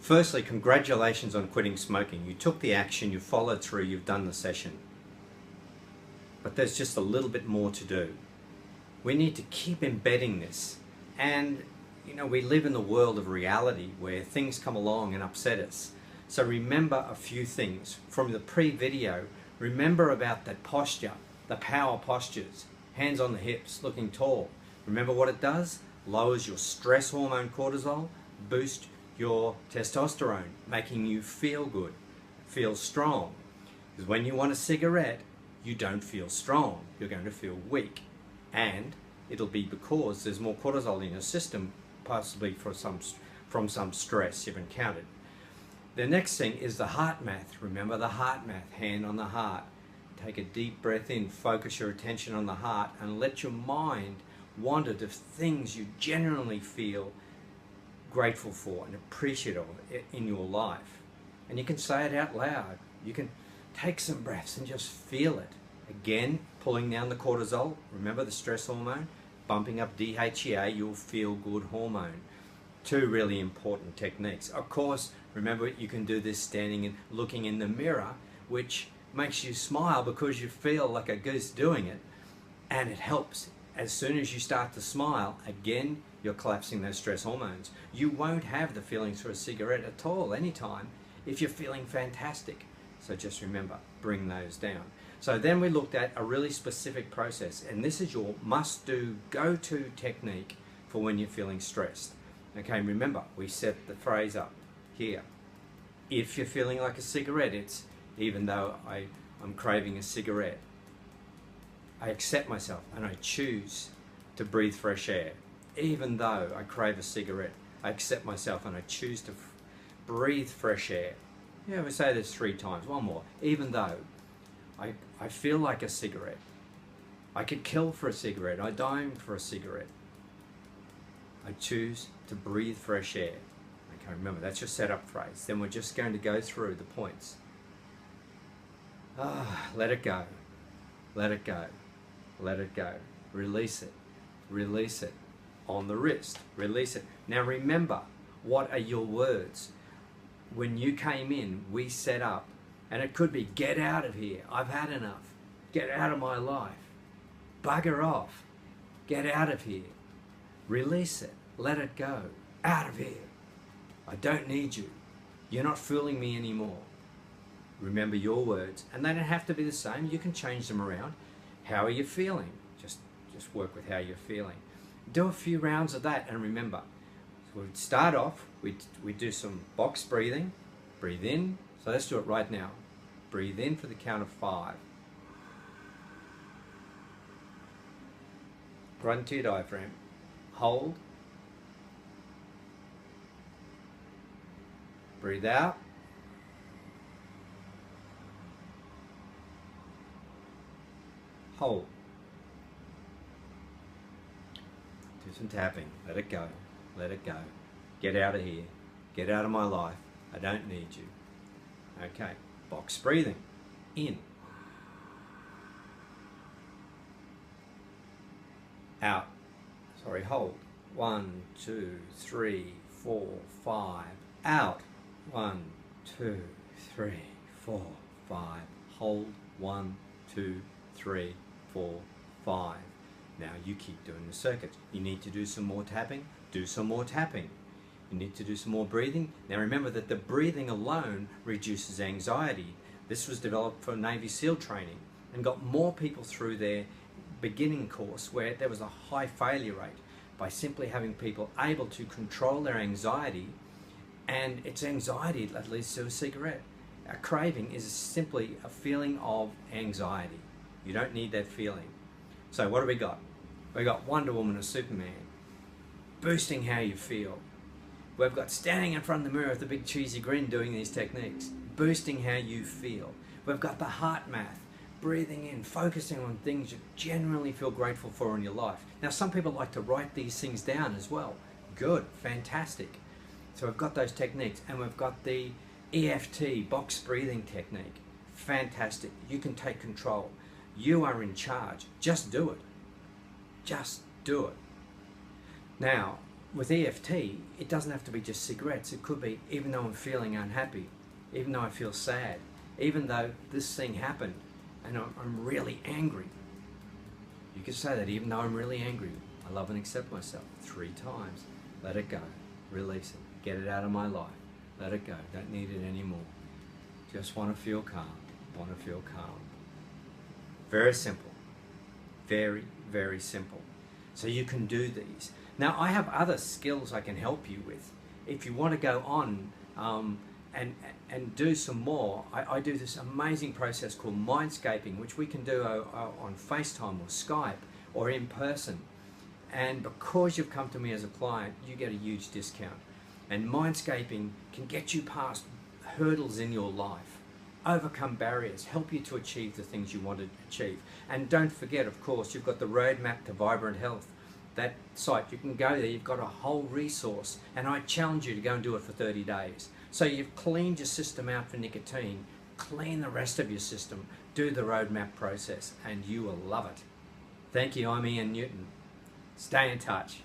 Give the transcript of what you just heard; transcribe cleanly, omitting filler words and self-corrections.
Firstly, congratulations on quitting smoking. You took the action, you followed through, you've done the session. But there's just a little bit more to do. We need to keep embedding this. And, you know, we live in the world of reality where things come along and upset us. So remember a few things. From the pre-video, remember about that posture, the power postures, hands on the hips, looking tall. Remember what it does? Lowers your stress hormone cortisol, boosts your testosterone, making you feel good, feel strong. Because when you want a cigarette, you don't feel strong, you're going to feel weak. And it'll be because there's more cortisol in your system, possibly from some stress you've encountered. The next thing is the heart math. Remember the heart math, hand on the heart. Take a deep breath in, focus your attention on the heart, and let your mind wander to things you genuinely feel grateful for and appreciative of in your life. And you can say it out loud. You can take some breaths and just feel it. Again, pulling down the cortisol. Remember the stress hormone? Bumping up DHEA, your feel-good hormone. Two really important techniques. Of course, remember you can do this standing and looking in the mirror, which makes you smile because you feel like a goose doing it. And it helps. As soon as you start to smile, again, you're collapsing those stress hormones. You won't have the feelings for a cigarette at all anytime if you're feeling fantastic. So just remember, bring those down. So then we looked at a really specific process, and this is your must-do, go-to technique for when you're feeling stressed. Okay, remember, we set the phrase up here. If you're feeling like a cigarette, it's even though I'm craving a cigarette, I accept myself and I choose to breathe fresh air. Even though I crave a cigarette, I accept myself and I choose to breathe fresh air. Yeah, we say this 3 times, one more. Even though I feel like a cigarette, I could kill for a cigarette, I die for a cigarette, I choose to breathe fresh air. Okay, remember, that's your setup phrase. Then we're just going to go through the points. Let it go. Let it go. Let it go. Release it. Release it. On the wrist. Release it. Now remember, what are your words? When you came in, we set up, and it could be, get out of here. I've had enough. Get out of my life. Bugger off. Get out of here. Release it. Let it go. Out of here. I don't need you. You're not fooling me anymore. Remember your words, and they don't have to be the same. You can change them around. How are you feeling? Just work with how you're feeling. Do a few rounds of that, and remember, so we'd start off, we do some box breathing. Breathe in. So let's do it right now. Breathe in for the count of 5. Right into your diaphragm. Hold. Breathe out. Hold. Do some tapping. Let it go. Let it go. Get out of here. Get out of my life. I don't need you. Okay. Box breathing. In. Out. Sorry, hold. 1, 2, 3, 4, 5. Out. 1, 2, 3, 4, 5. Hold. 1, 2, 3, 4, 5. Now you keep doing the circuit. You need to do some more tapping. Do some more tapping. You need to do some more breathing. Now remember that the breathing alone reduces anxiety. This was developed for Navy SEAL training and got more people through their beginning course where there was a high failure rate by simply having people able to control their anxiety, and it's anxiety that leads to a cigarette. A craving is simply a feeling of anxiety. You don't need that feeling. So what do we got? We got Wonder Woman or Superman, boosting how you feel. We've got standing in front of the mirror with a big cheesy grin doing these techniques, boosting how you feel. We've got the heart math, breathing in, focusing on things you genuinely feel grateful for in your life. Now some people like to write these things down as well. Good, fantastic. So we've got those techniques, and we've got the EFT, box breathing technique. Fantastic. You can take control. You are in charge. Just do it. Just do it. Now, with EFT, it doesn't have to be just cigarettes. It could be even though I'm feeling unhappy, even though I feel sad, even though this thing happened and I'm really angry. You can say that even though I'm really angry, I love and accept myself 3 times. Let it go. Release it. Get it out of my life. Let it go. Don't need it anymore. Just want to feel calm. Want to feel calm. Very simple. Very, very simple. So you can do these. Now, I have other skills I can help you with. If you want to go on and do some more, I do this amazing process called Mindscaping, which we can do on FaceTime or Skype or in person. And because you've come to me as a client, you get a huge discount. And Mindscaping can get you past hurdles in your life, overcome barriers, help you to achieve the things you want to achieve. And don't forget, of course, you've got the roadmap to vibrant health. That site, you can go there, you've got a whole resource, and I challenge you to go and do it for 30 days. So you've cleaned your system out for nicotine, clean the rest of your system, do the roadmap process, and you will love it. Thank you, I'm Ian Newton. Stay in touch.